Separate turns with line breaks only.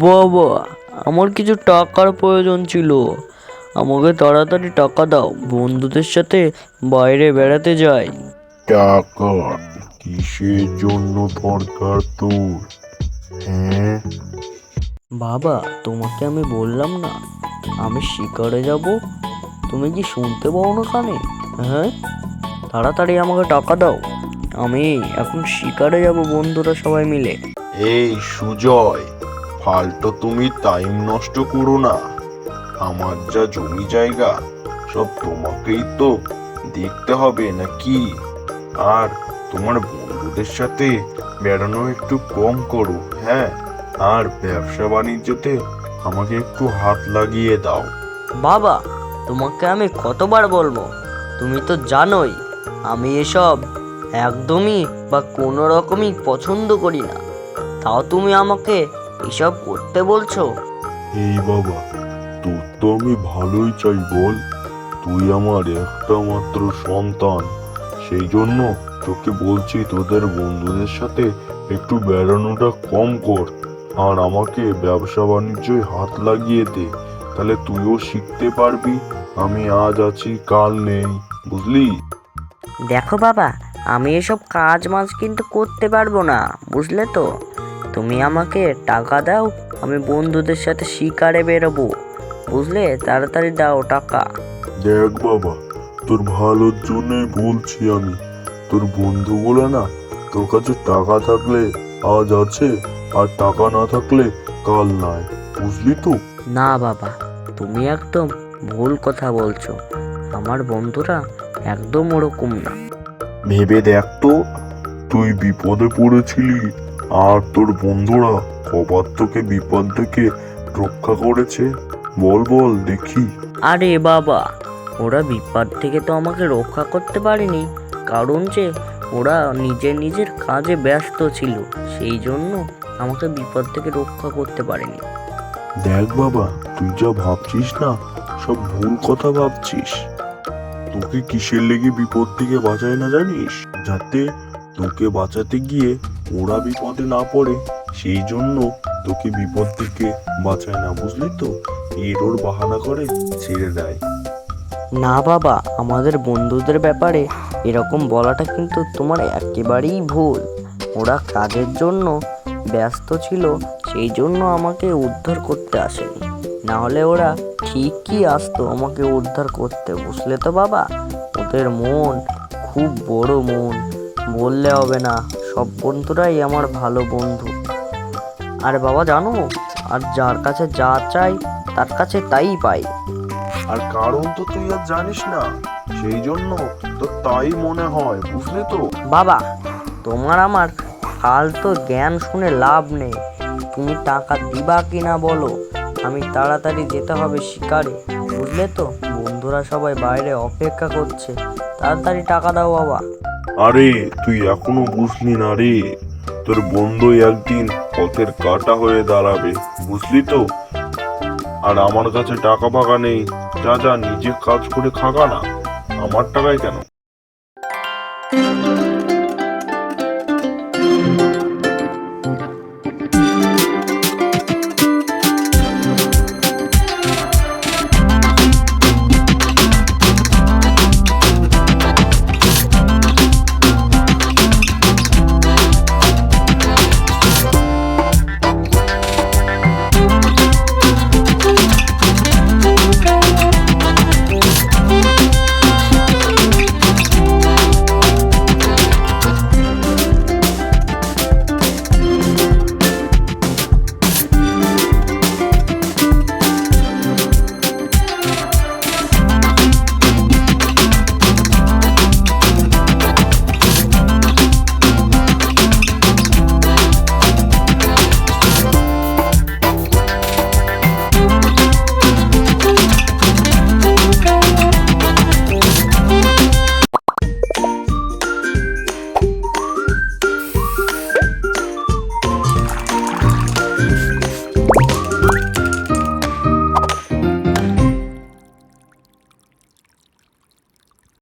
বাবা, আমার কিছু টাকার প্রয়োজন ছিল। আমাকে তাড়াতাড়ি টাকা দাও, বন্ধুদের সাথে বাইরে বেড়াতে যাই।
টাকা কিসের জন্য দরকার তোর? হ্যাঁ,
বাবা, তোমাকে আমি বললাম না আমি শিকারে যাব? তুমি কি শুনতে পাও না কানে? হ্যাঁ, তাড়াতাড়ি আমাকে টাকা দাও। আমি এখন শিকারে যাব বন্ধুরা সবাই মিলে।
এই সুজয়, ফালতু তুমি টাইম নষ্ট করো না। আমার যা জমি জায়গা সব তোমাকেই তো দেখতে হবে নাকি? আর তোমার বন্ধুদের সাথে বেড়ানো একটু কম করো, হ্যাঁ। আর ব্যবসা বাণিজ্যতে আমাকে একটু হাত লাগিয়ে দাও।
বাবা, তোমাকে আমি কতবার বলবো? তুমি তো জানোই আমি এসব একদমই বা কোনো রকমই পছন্দ করি না, তাও তুমি আমাকে এসব করতে বলছো?
এই বাবা, তোর তো আমি ভালোই চাই বল। তুই আমার একটা মাত্র সন্তান, সেই জন্য তোকে বলছি তোদের বন্ধুদের সাথে একটু বেড়ানোটা কম কর। আর আমাকে ব্যবসা বাণিজ্যে হাত লাগিয়ে দে, তাহলে তুইও শিখতে পারবি। আমি আজ আছি কাল নেই, বুঝলি?
দেখো বাবা, আমি এসব কাজ মাজ কিন্তু করতে পারবো না, বুঝলে তো? তুমি আমাকে টাকা দাও, আমি বন্ধুদের সাথে শিকারে বেরোবো, বুঝলে? তাড়াতাড়ি দাও টাকা।
দেখ বাবা, তোর ভালোর জন্যই বলছি আমি। তোর বন্ধু বলে না, তোর কাছে টাকা থাকলে আজ আছে, আর টাকা না থাকলে কাল নাই, বুঝলি তো?
না বাবা, তুমি একদম ভুল কথা বলছো। আমার বন্ধুরা একদম ওরকম না।
ভেবে দেখ তো, তুই বিপদে পড়েছিলি আর তোর বন্ধুরা কবার তোকে বিপদ থেকে রক্ষা করেছে। বল বল দেখি।
আরে বাবা, ওরা বিপদ থেকে তো আমাকে রক্ষা করতে পারেনি, কারণ যে ওরা নিজের নিজের কাজে ব্যস্ত ছিল, সেই জন্য আমাকে বিপদ থেকে রক্ষা করতে পারেনি।
দেখ বাবা, তুই যা ভাবছিস না, সব ভুল কথা ভাবছিস। তোকে কিসের লেগে বিপদ থেকে বাঁচায় না জানিস? যাতে তোকে বাঁচাতে গিয়ে ওরা বিপদে না পড়ে, সেই জন্য তোকে বিপদ থেকে বাঁচায় না, বুঝলি তো? এর ওর বাহানা করে ছেড়ে দেয়।
না বাবা, আমাদের বন্ধুদের ব্যাপারে এরকম বলাটা কিন্তু তোমার একেবারেই ভুল। ওরা কাজের জন্য ব্যস্ত ছিল, সেই জন্য আমাকে উদ্ধার করতে আসেনি, না হলে ওরা ঠিকই আসতো আমাকে উদ্ধার করতে, বুঝলে তো বাবা? ওদের মন খুব বড় মন, বললে হবে না। সব বন্ধুরাই আমার ভালো বন্ধু। আর বাবা জানো, আর যার কাছে যা চাই তার কাছে তাই পাই।
আর কারণ তো তুই আর জানিস না, সেই জন্য তো তাই মনে হয়, বুঝলি তো?
বাবা, তোমার আমার ফালতু জ্ঞান শুনে লাভ নেই। তুমি টাকা দিবা কি না বলো? আমি তাড়াতাড়ি যেতে হবে শিকারে, বুঝলে তো? বন্ধুরা সবাই বাইরে অপেক্ষা করছে, তাড়াতাড়ি টাকা দাও বাবা।
আরে তুই এখনো বুঝলি না রে, তোর বন্ধু একদিন পথের কাঁটা হয়ে দাঁড়াবে, বুঝলি তো? আর আমার কাছে টাকা ফাকা নেই, যা যা নিজে কাজ করে খাগা না, আমার টাকায় কেন?